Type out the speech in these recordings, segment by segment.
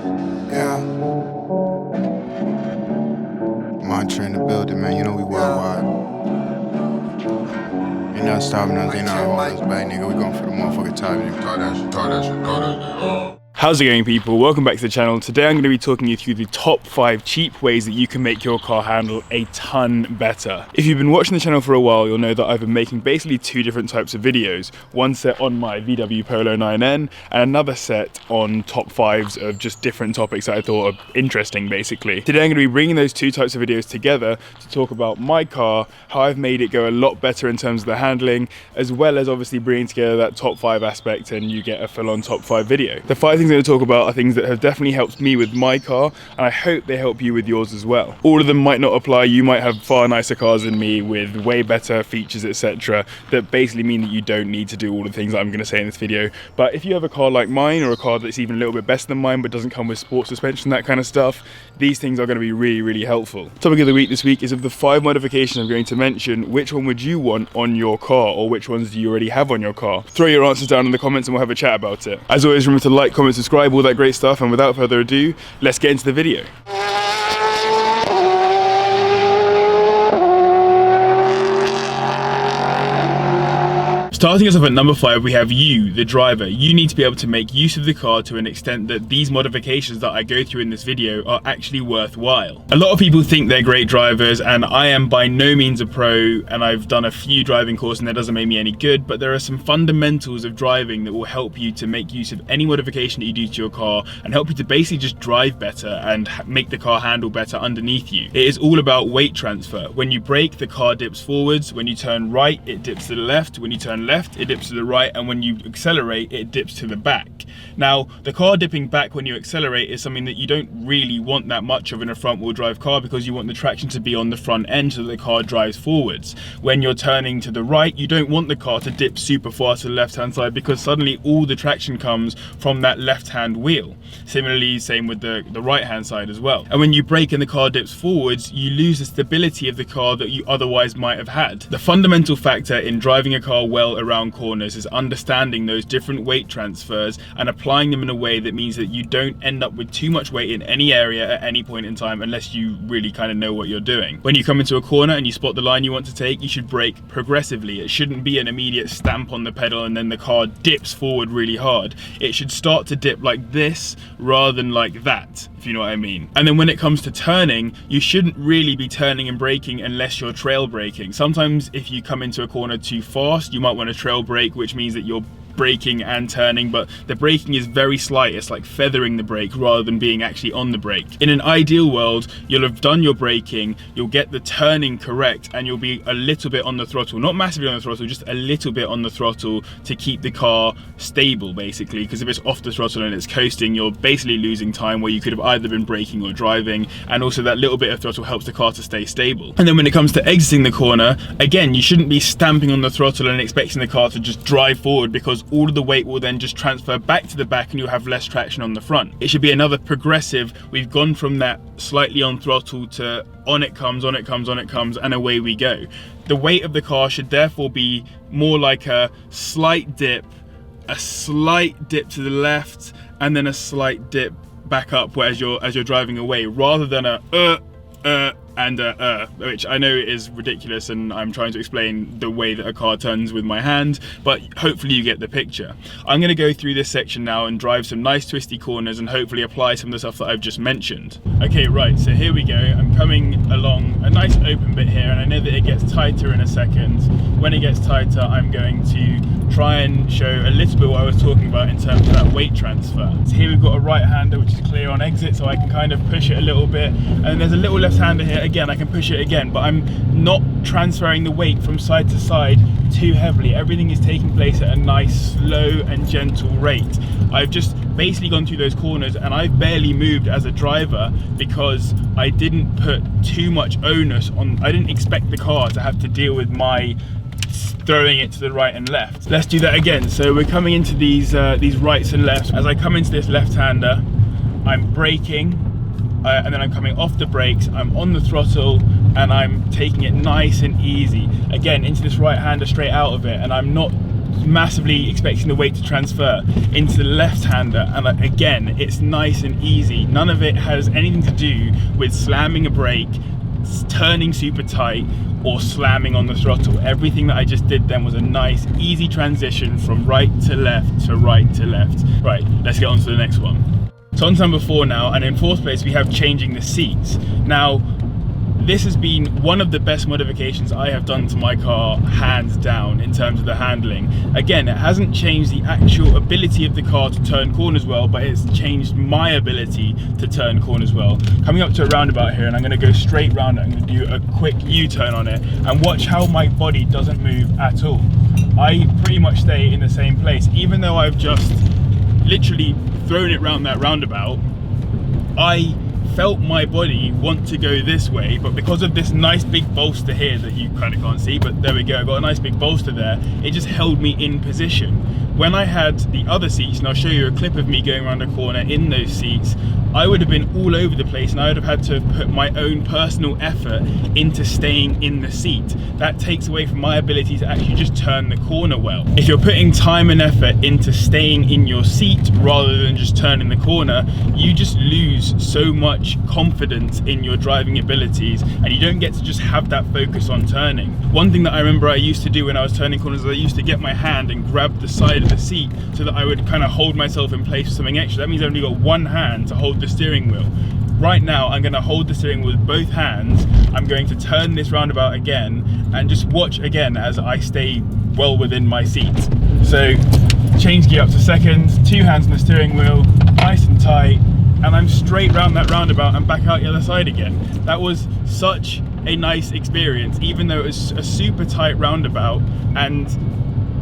Yeah. Mantra in the building, man. You know we worldwide. Ain't nothing stopping us, ain't nothing holding us back, nigga. We going for the motherfucking top. Talk that shit, talk that shit, talk that shit. How's it going, people? Welcome back to the channel. Today I'm going to be talking you through the top 5 cheap ways that you can make your car handle a ton better. If you've been watching the channel for a while, you'll know that I've been making basically 2 different types of videos. One set on my VW Polo 9N and another set on top 5s of just different topics that I thought are interesting, basically. Today I'm going to be bringing those 2 types of videos together to talk about my car, how I've made it go a lot better in terms of the handling, as well as obviously bringing together that top 5 aspect and you get a full-on top 5 video. The 5 things I'm going to talk about are things that have definitely helped me with my car, and I hope they help you with yours as well. All of them might not apply. You might have far nicer cars than me with way better features, etc., that basically mean that you don't need to do all the things that I'm going to say in this video. But if you have a car like mine, or a car that's even a little bit better than mine but doesn't come with sports suspension, that kind of stuff, these things are going to be really, really helpful. Topic of the week this week is, of the 5 modifications I'm going to mention, which one would you want on your car, or which ones do you already have on your car? Throw your answers down in the comments and we'll have a chat about it. As always, remember to like, comment, subscribe, all that great stuff, and without further ado, let's get into the video. Starting us off at number 5, we have you, the driver. You need to be able to make use of the car to an extent that these modifications that I go through in this video are actually worthwhile. A lot of people think they're great drivers, and I am by no means a pro, and I've done a few driving courses and that doesn't make me any good, but there are some fundamentals of driving that will help you to make use of any modification that you do to your car and help you to basically just drive better and make the car handle better underneath you. It is all about weight transfer. When you brake, the car dips forwards. When you turn right, it dips to the left. When you turn left, it dips to the right, and when you accelerate, it dips to the back. Now, the car dipping back when you accelerate is something that you don't really want that much of in a front-wheel drive car, because you want the traction to be on the front end so that the car drives forwards. When you're turning to the right, you don't want the car to dip super far to the left-hand side, because suddenly all the traction comes from that left-hand wheel. Similarly, same with the right-hand side as well. And when you brake and the car dips forwards, you lose the stability of the car that you otherwise might have had. The fundamental factor in driving a car well around corners is understanding those different weight transfers and applying them in a way that means that you don't end up with too much weight in any area at any point in time, unless you really kind of know what you're doing. When you come into a corner and you spot the line you want to take, you should brake progressively. It shouldn't be an immediate stamp on the pedal and then the car dips forward really hard. It should start to dip like this rather than like that, if you know what I mean. And then when it comes to turning, you shouldn't really be turning and braking unless you're trail braking. Sometimes if you come into a corner too fast, you might want to trail brake, which means that you're braking and turning, but the braking is very slight. It's like feathering the brake rather than being actually on the brake. In an ideal world, you'll have done your braking, you'll get the turning correct, and you'll be a little bit on the throttle, not massively on the throttle, just a little bit on the throttle to keep the car stable, basically, because if it's off the throttle and it's coasting, you're basically losing time where you could have either been braking or driving, and also that little bit of throttle helps the car to stay stable. And then when it comes to exiting the corner, again, you shouldn't be stamping on the throttle and expecting the car to just drive forward, because all of the weight will then just transfer back to the back and you'll have less traction on the front. It should be another progressive. We've gone from that slightly on throttle to on it comes, on it comes, on it comes, and away we go. The weight of the car should therefore be more like a slight dip to the left, and then a slight dip back up as you're driving away, rather than a which I know is ridiculous, and I'm trying to explain the way that a car turns with my hand, but hopefully you get the picture. I'm going to go through this section now and drive some nice twisty corners and hopefully apply some of the stuff that I've just mentioned. Okay, right, so here we go. I'm coming along a nice open bit here, and I know that it gets tighter in a second. When it gets tighter, I'm going to try and show a little bit what I was talking about in terms of that weight transfer. So here we've got a right-hander which is clear on exit, so I can kind of push it a little bit, and there's a little left-hander here. Again, I can push it again, but I'm not transferring the weight from side to side too heavily. Everything is taking place at a nice, slow and gentle rate. I've just basically gone through those corners and I've barely moved as a driver because I didn't put too much onus on, I didn't expect the car to have to deal with my throwing it to the right and left. Let's do that again. So we're coming into these rights and lefts. As I come into this left-hander, I'm braking, and then I'm coming off the brakes, I'm on the throttle, and I'm taking it nice and easy. Again, into this right-hander straight out of it, and I'm not massively expecting the weight to transfer into the left-hander, and again, it's nice and easy. None of it has anything to do with slamming a brake, turning super tight, or slamming on the throttle. Everything that I just did then was a nice easy transition from right to left to right to left. Right, let's get on to the next one. So on to number 4 now, and in 4th place we have changing the seats. Now this has been one of the best modifications I have done to my car, hands down, in terms of the handling. Again, it hasn't changed the actual ability of the car to turn corners well, but it's changed my ability to turn corners well. Coming up to a roundabout here, and I'm going to go straight round it. I'm going to do a quick U-turn on it, and watch how my body doesn't move at all. I pretty much stay in the same place, even though I've just literally thrown it round that roundabout. I felt my body want to go this way, but because of this nice big bolster here that you kind of can't see, but there we go, I got a nice big bolster there, it just held me in position. When I had the other seats, and I'll show you a clip of me going around a corner in those seats, I would have been all over the place, and I would have had to put my own personal effort into staying in the seat. That takes away from my ability to actually just turn the corner well. If you're putting time and effort into staying in your seat rather than just turning the corner, you just lose so much confidence in your driving abilities, and you don't get to just have that focus on turning. One thing that I remember I used to do when I was turning corners is I used to get my hand and grab the side of the seat so that I would kind of hold myself in place for something extra. That means I've only got one hand to hold the steering wheel. Right now I'm going to hold the steering wheel with both hands. I'm going to turn this roundabout again and just watch again as I stay well within my seat. So change gear up to 2nd, 2 hands on the steering wheel, nice and tight, and I'm straight round that roundabout and back out the other side again. That was such a nice experience, even though it was a super tight roundabout and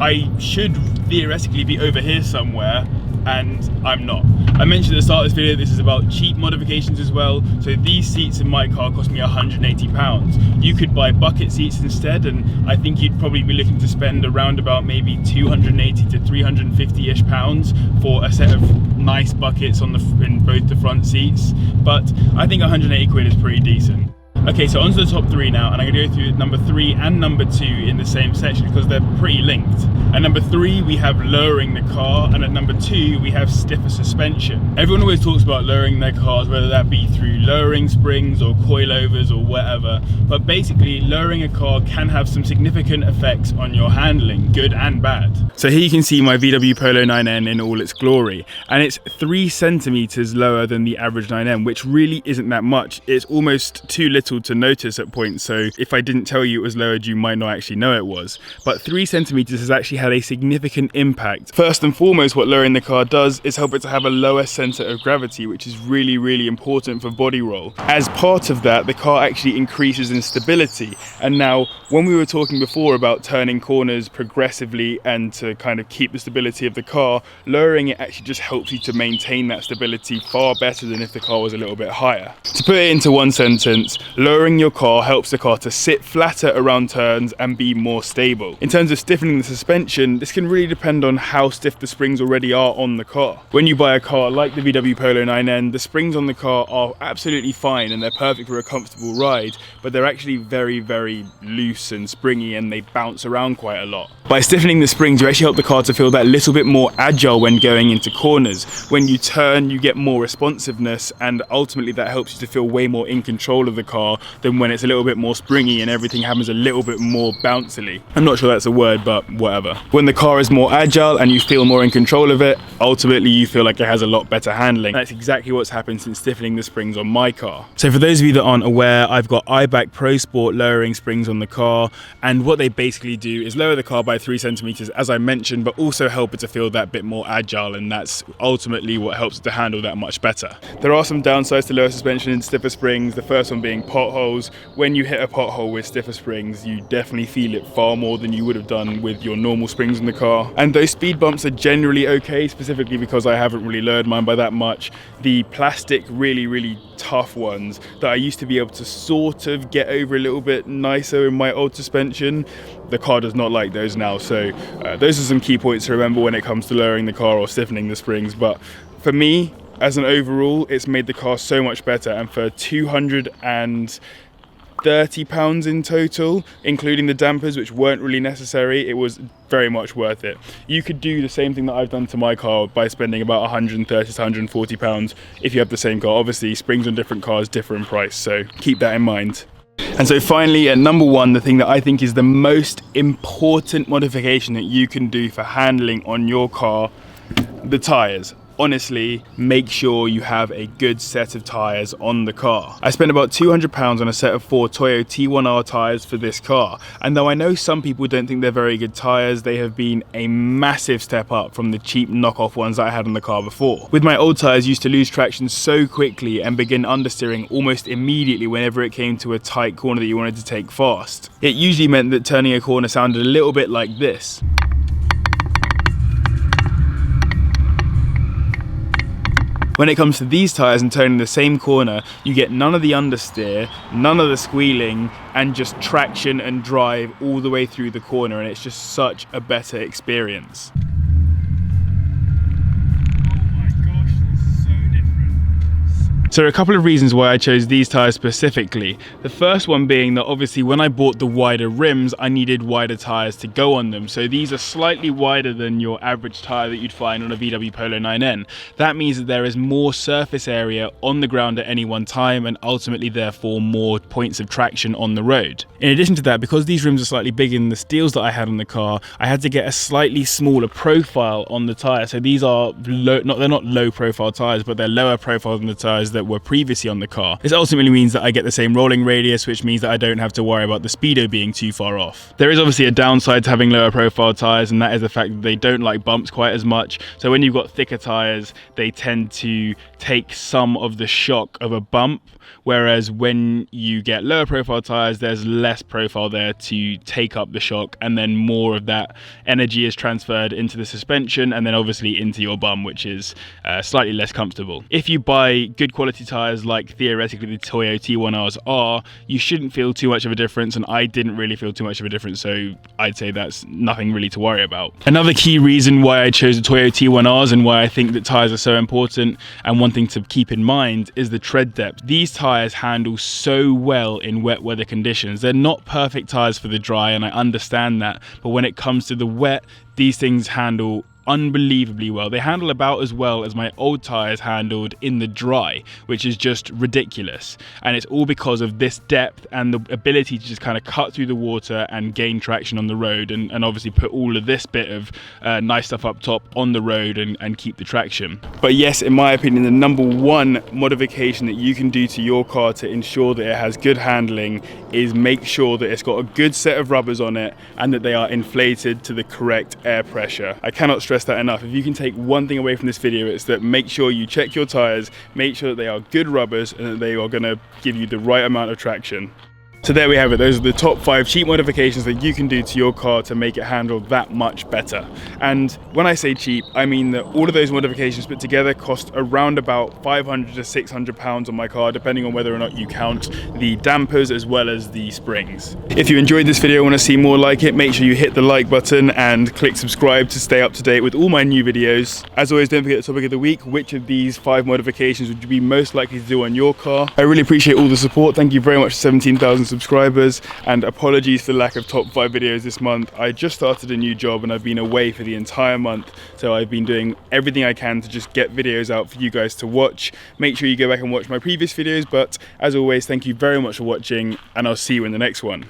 I should theoretically be over here somewhere, and I'm not. I mentioned at the start of this video, this is about cheap modifications as well. So these seats in my car cost me £180. You could buy bucket seats instead, and I think you'd probably be looking to spend around about maybe 280 to 350-ish pounds for a set of nice buckets on in both the front seats. But I think 180 quid is pretty decent. Okay, so on to the top 3 now, and I'm going to go through number 3 and number 2 in the same section because they're pretty linked. At number 3 we have lowering the car, and at number 2 we have stiffer suspension. Everyone always talks about lowering their cars, whether that be through lowering springs or coilovers or whatever, but basically lowering a car can have some significant effects on your handling, good and bad. So here you can see my VW Polo 9N in all its glory, and it's 3 centimeters lower than the average 9M, which really isn't that much. It's almost too little to notice at points, so if I didn't tell you it was lowered, you might not actually know it was. But 3 centimeters has actually had a significant impact. First and foremost, what lowering the car does is help it to have a lower center of gravity, which is really important for body roll. As part of that, the car actually increases in stability. And now, when we were talking before about turning corners progressively and to kind of keep the stability of the car, lowering it actually just helps you to maintain that stability far better than if the car was a little bit higher. To put it into one sentence, lowering your car helps the car to sit flatter around turns and be more stable. In terms of stiffening the suspension, this can really depend on how stiff the springs already are on the car. When you buy a car like the VW Polo 9N, the springs on the car are absolutely fine and they're perfect for a comfortable ride, but they're actually very loose and springy and they bounce around quite a lot. By stiffening the springs, you actually help the car to feel that little bit more agile when going into corners. When you turn, you get more responsiveness, and ultimately that helps you to feel way more in control of the car than when it's a little bit more springy and everything happens a little bit more bouncily. I'm not sure that's a word, but whatever. When the car is more agile and you feel more in control of it, ultimately you feel like it has a lot better handling. That's exactly what's happened since stiffening the springs on my car. So for those of you that aren't aware, I've got iBack Pro Sport lowering springs on the car, and what they basically do is lower the car by 3 centimeters, as I mentioned, but also help it to feel that bit more agile, and that's ultimately what helps it to handle that much better. There are some downsides to lower suspension and stiffer springs, the first one being potholes. When you hit a pothole with stiffer springs, you definitely feel it far more than you would have done with your normal springs in the car. And those speed bumps are generally okay, specifically because I haven't really lowered mine by that much. The plastic, really tough ones that I used to be able to sort of get over a little bit nicer in my old suspension, the car does not like those now. So those are some key points to remember when it comes to lowering the car or stiffening the springs. But for me, as an overall, it's made the car so much better, and for £30 in total, including the dampers, which weren't really necessary. It was very much worth it. You could do the same thing that I've done to my car by spending about £130 to £140 if you have the same car. Obviously, springs on different cars differ in price, so keep that in mind. And so finally, at number one, the thing that I think is the most important modification that you can do for handling on your car, the tyres. Honestly, make sure you have a good set of tyres on the car. I spent about £200 on a set of 4 Toyo T1R tyres for this car, and though I know some people don't think they're very good tyres, they have been a massive step up from the cheap knockoff ones that I had on the car before. With my old tyres, I used to lose traction so quickly and begin understeering almost immediately whenever it came to a tight corner that you wanted to take fast. It usually meant that turning a corner sounded a little bit like this. When it comes to these tyres and turning the same corner, you get none of the understeer, none of the squealing, and just traction and drive all the way through the corner, and it's just such a better experience. So there are a couple of reasons why I chose these tyres specifically. The first one being that obviously when I bought the wider rims, I needed wider tyres to go on them. So these are slightly wider than your average tyre that you'd find on a VW Polo 9N. That means that there is more surface area on the ground at any one time, and ultimately therefore more points of traction on the road. In addition to that, because these rims are slightly bigger than the steels that I had on the car, I had to get a slightly smaller profile on the tyre. So these are they're not low profile tyres, but they're lower profile than the tyres that were previously on the car. This ultimately means that I get the same rolling radius, which means that I don't have to worry about the speedo being too far off. There is obviously a downside to having lower profile tyres, and that is the fact that they don't like bumps quite as much. So when you've got thicker tyres, they tend to take some of the shock of a bump, whereas when you get lower profile tyres, there's less profile there to take up the shock, and then more of that energy is transferred into the suspension and then obviously into your bum, which is slightly less comfortable. If you buy good quality tyres like theoretically the Toyo T1Rs are, you shouldn't feel too much of a difference, and I didn't really feel too much of a difference, so I'd say that's nothing really to worry about. Another key reason why I chose the Toyo T1Rs and why I think that tyres are so important and one thing to keep in mind is the tread depth. These tyres handle so well in wet weather conditions. They're not perfect tyres for the dry, and I understand that, but when it comes to the wet, these things handle unbelievably well. They handle about as well as my old tyres handled in the dry, which is just ridiculous. And it's all because of this depth and the ability to just kind of cut through the water and gain traction on the road, and obviously put all of this bit of nice stuff up top on the road and keep the traction. But yes, in my opinion, the number one modification that you can do to your car to ensure that it has good handling is make sure that it's got a good set of rubbers on it and that they are inflated to the correct air pressure. I cannot stress that enough. If you can take one thing away from this video, it's that make sure you check your tyres, make sure that they are good rubbers and that they are going to give you the right amount of traction. So there we have it. Those are the top 5 cheap modifications that you can do to your car to make it handle that much better. And when I say cheap, I mean that all of those modifications put together cost around about £500 to £600 on my car, depending on whether or not you count the dampers as well as the springs. If you enjoyed this video and want to see more like it, make sure you hit the like button and click subscribe to stay up to date with all my new videos. As always, don't forget the topic of the week. Which of these 5 modifications would you be most likely to do on your car? I really appreciate all the support. Thank you very much to 17,000 subscribers, and apologies for the lack of top 5 videos this month. I just started a new job and I've been away for the entire month, so I've been doing everything I can to just get videos out for you guys to watch. Make sure you go back and watch my previous videos, but as always, thank you very much for watching, and I'll see you in the next one.